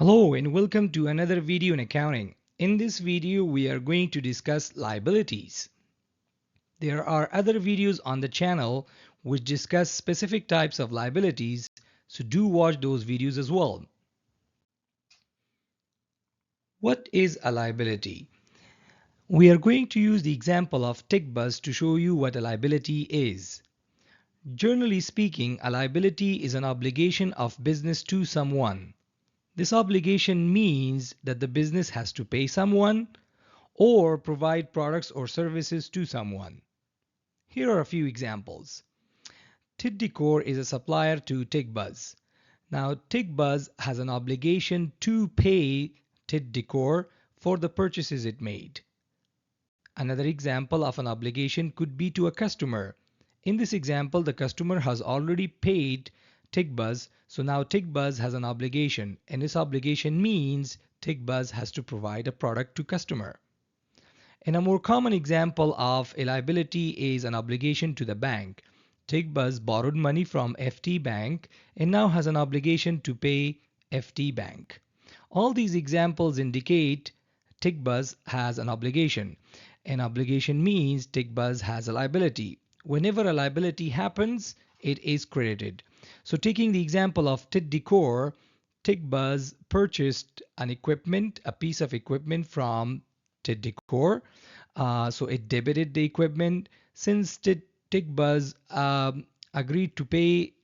Hello and welcome to another video in accounting. In this video, we are going to discuss liabilities. There are other videos on the channel which discuss specific types of liabilities, so do watch those videos as well. What is a liability? We are going to use the example of tick buzz to show you what a liability is. Generally speaking, a liability is an obligation of business to someone. This obligation means that the business has to pay someone or provide products or services to someone. Here are a few examples. Decor is a supplier to TickBuzz. Now TickBuzz has an obligation to pay Decor for the purchases it made. Another example of an obligation could be to a customer. In this example, the customer has already paid TickBuzz, so now TickBuzz has an obligation, and this obligation means TickBuzz has to provide a product to customer. And a more common example of a liability is an obligation to the bank. TickBuzz borrowed money from FT Bank and now has an obligation to pay FT Bank. All these examples indicate TickBuzz has an obligation. An obligation means TickBuzz has a liability. Whenever a liability happens, it is credited. So taking the example of Decor, TickBuzz purchased a piece of equipment from Decor. So it debited the equipment. Since TickBuzz agreed to pay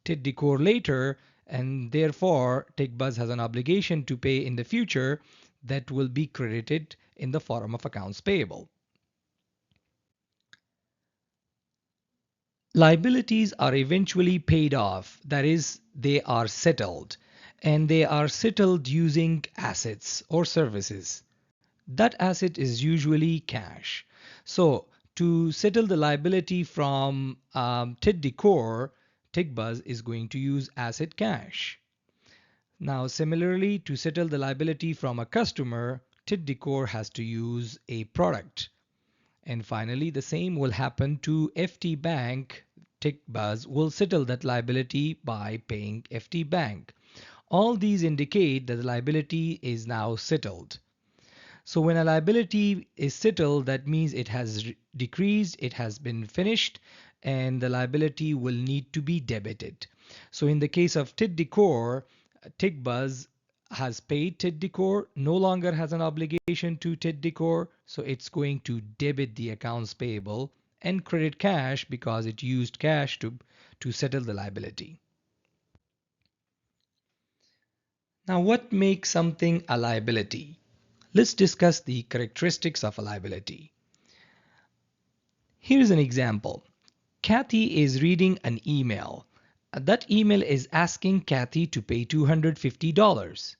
Decor later, and therefore TickBuzz has an obligation to pay in the future, that will be credited in the form of accounts payable. Liabilities are eventually paid off, that is, they are settled, and they are settled using assets or services. That asset is usually cash. So to settle the liability from Decor, TickBuzz is going to use asset cash. Now similarly, to settle the liability from a customer, Decor has to use a product. And finally, the same will happen to FT Bank. TickBuzz will settle that liability by paying FT Bank. All these indicate that the liability is now settled. So when a liability is settled, that means it has decreased, it has been finished, and the liability will need to be debited. So in the case of Decor, TickBuzz has paid Decor, no longer has an obligation to Decor, so it's going to debit the accounts payable and credit cash because it used cash to settle the liability. Now, what makes something a liability? Let's discuss the characteristics of a liability. Here's an example. Kathy is reading an email. That email is asking Kathy to pay $250.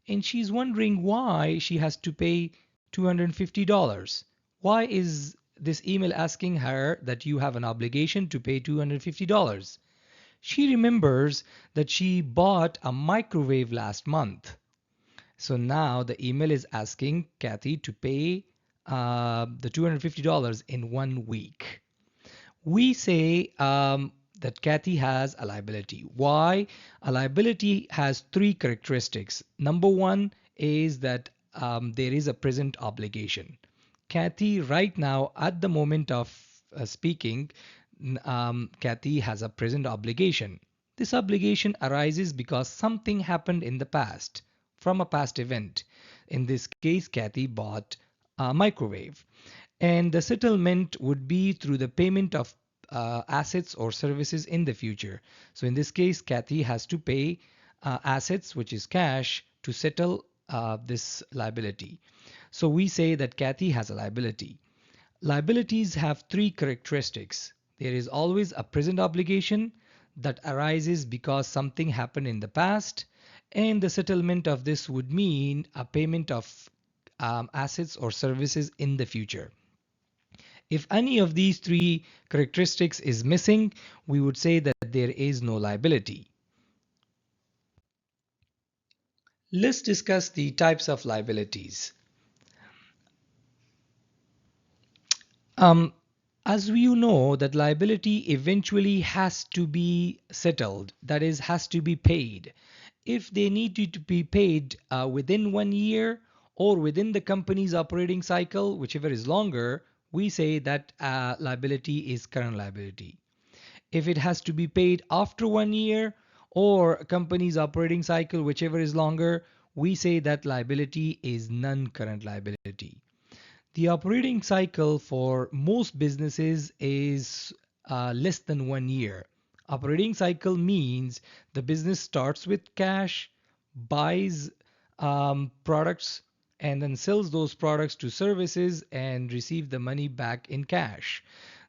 And she's wondering why she has to pay $250. Why is this email asking her that you have an obligation to pay $250? She remembers that she bought a microwave last month. So now the email is asking Kathy to pay the $250 in 1 week. We say that Kathy has a liability. Why? A liability has three characteristics. Number one is that there is a present obligation. Kathy, right now, at the moment of speaking, Kathy has a present obligation. This obligation arises because something happened in the past, from a past event. In this case, Kathy bought a microwave. And the settlement would be through the payment of assets or services in the future. So in this case, Kathy has to pay assets, which is cash, to settle this liability. So we say that Kathy has a liability. Liabilities have three characteristics. There is always a present obligation that arises because something happened in the past, and the settlement of this would mean a payment of assets or services in the future. If any of these three characteristics is missing, we would say that there is no liability. Let's discuss the types of liabilities. Um, as you know, that liability eventually has to be settled, that is, has to be paid. If they need to be paid within 1 year or within the company's operating cycle, whichever is longer, we say that liability is current liability. If it has to be paid after 1 year or a company's operating cycle, whichever is longer, we say that liability is non-current liability. The operating cycle for most businesses is less than 1 year. Operating cycle means the business starts with cash, buys products, and then sells those products to services and receive the money back in cash.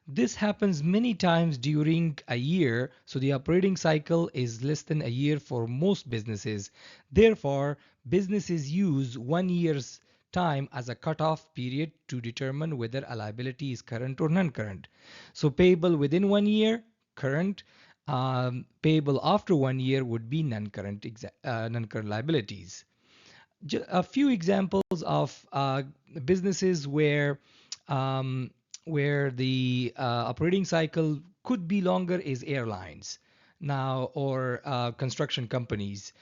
This happens many times during a year, so the operating cycle is less than a year for most businesses. Therefore, businesses use 1 year's time as a cutoff period to determine whether a liability is current or non-current. So payable within 1 year, current. Payable after 1 year would be non-current liabilities. A few examples of businesses um, where the operating cycle could be longer is airlines now or construction companies.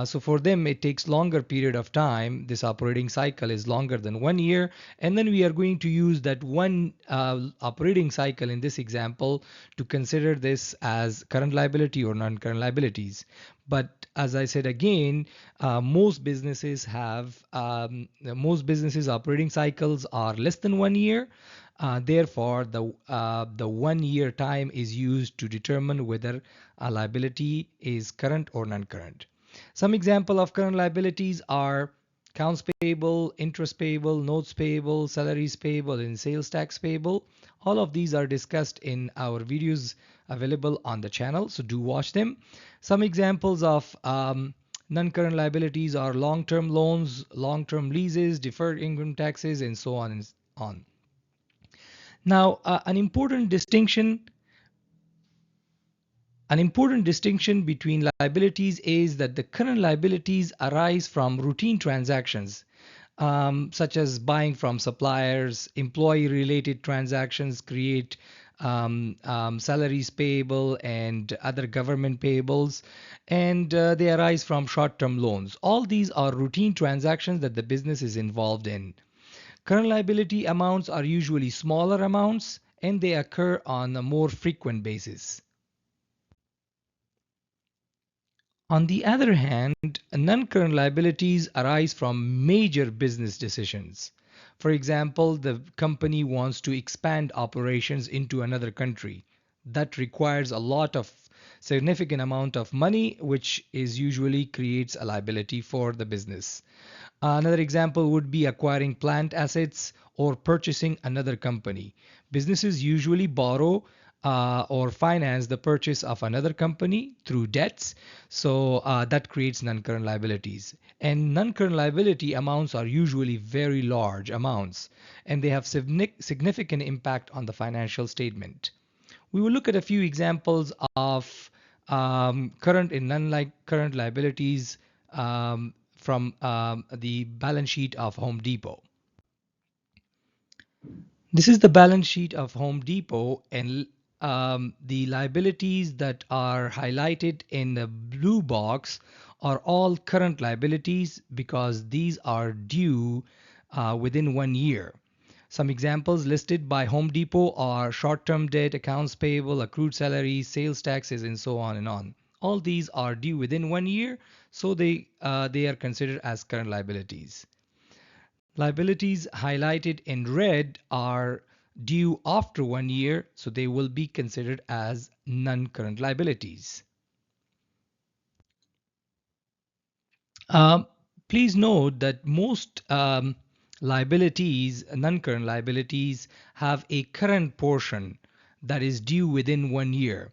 So for them, it takes longer period of time. This operating cycle is longer than 1 year, and then we are going to use that one operating cycle in this example to consider this as current liability or non-current liabilities. But as I said again, most businesses operating cycles are less than 1 year. Therefore, the 1 year time is used to determine whether a liability is current or non-current. Some example of current liabilities are accounts payable, interest payable, notes payable, salaries payable, and sales tax payable. All of these are discussed in our videos available on the channel, so do watch them. Some examples of non-current liabilities are long-term loans, long-term leases, deferred income taxes, and so on and on. Now, an important distinction between liabilities is that the current liabilities arise from routine transactions, such as buying from suppliers. Employee-related transactions create salaries payable and other government payables, and they arise from short-term loans. All these are routine transactions that the business is involved in. Current liability amounts are usually smaller amounts, and they occur on a more frequent basis. On the other hand, non-current liabilities arise from major business decisions. For example, the company wants to expand operations into another country. That requires a lot of significant amount of money, which is usually creates a liability for the business. Another example would be acquiring plant assets or purchasing another company. Businesses usually borrow or finance the purchase of another company through debts. So that creates non-current liabilities. And non-current liability amounts are usually very large amounts, and they have significant impact on the financial statement. We will look at a few examples of current and non-current liabilities from the balance sheet of Home Depot. This is the balance sheet of Home Depot, and the liabilities that are highlighted in the blue box are all current liabilities because these are due within 1 year. Some examples listed by Home Depot are short-term debt, accounts payable, accrued salaries, sales taxes, and so on and on. All these are due within 1 year, so they are considered as current liabilities. Liabilities highlighted in red are due after 1 year, so they will be considered as non-current liabilities. Um, Please note that most liabilities, non-current liabilities, have a current portion that is due within 1 year.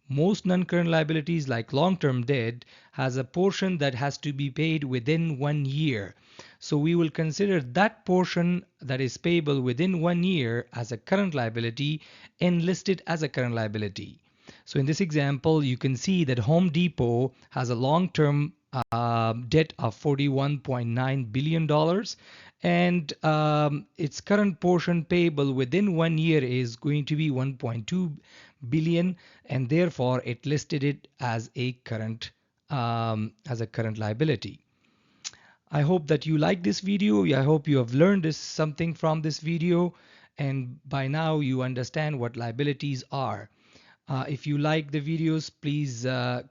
Most non-current liabilities like long-term debt has a portion that has to be paid within 1 year. So we will consider that portion that is payable within 1 year as a current liability and list it as a current liability. So in this example, you can see that Home Depot has a long-term debt of $41.9 billion, and its current portion payable within 1 year is going to be 1.2 billion, and therefore it listed it as a current as a current liability. I hope that you like this video. I hope you have learned something from this video, and by now you understand what liabilities are. If you like the videos, please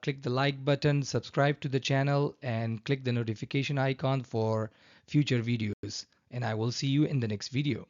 click the like button, subscribe to the channel, and click the notification icon for future videos. And I will see you in the next video.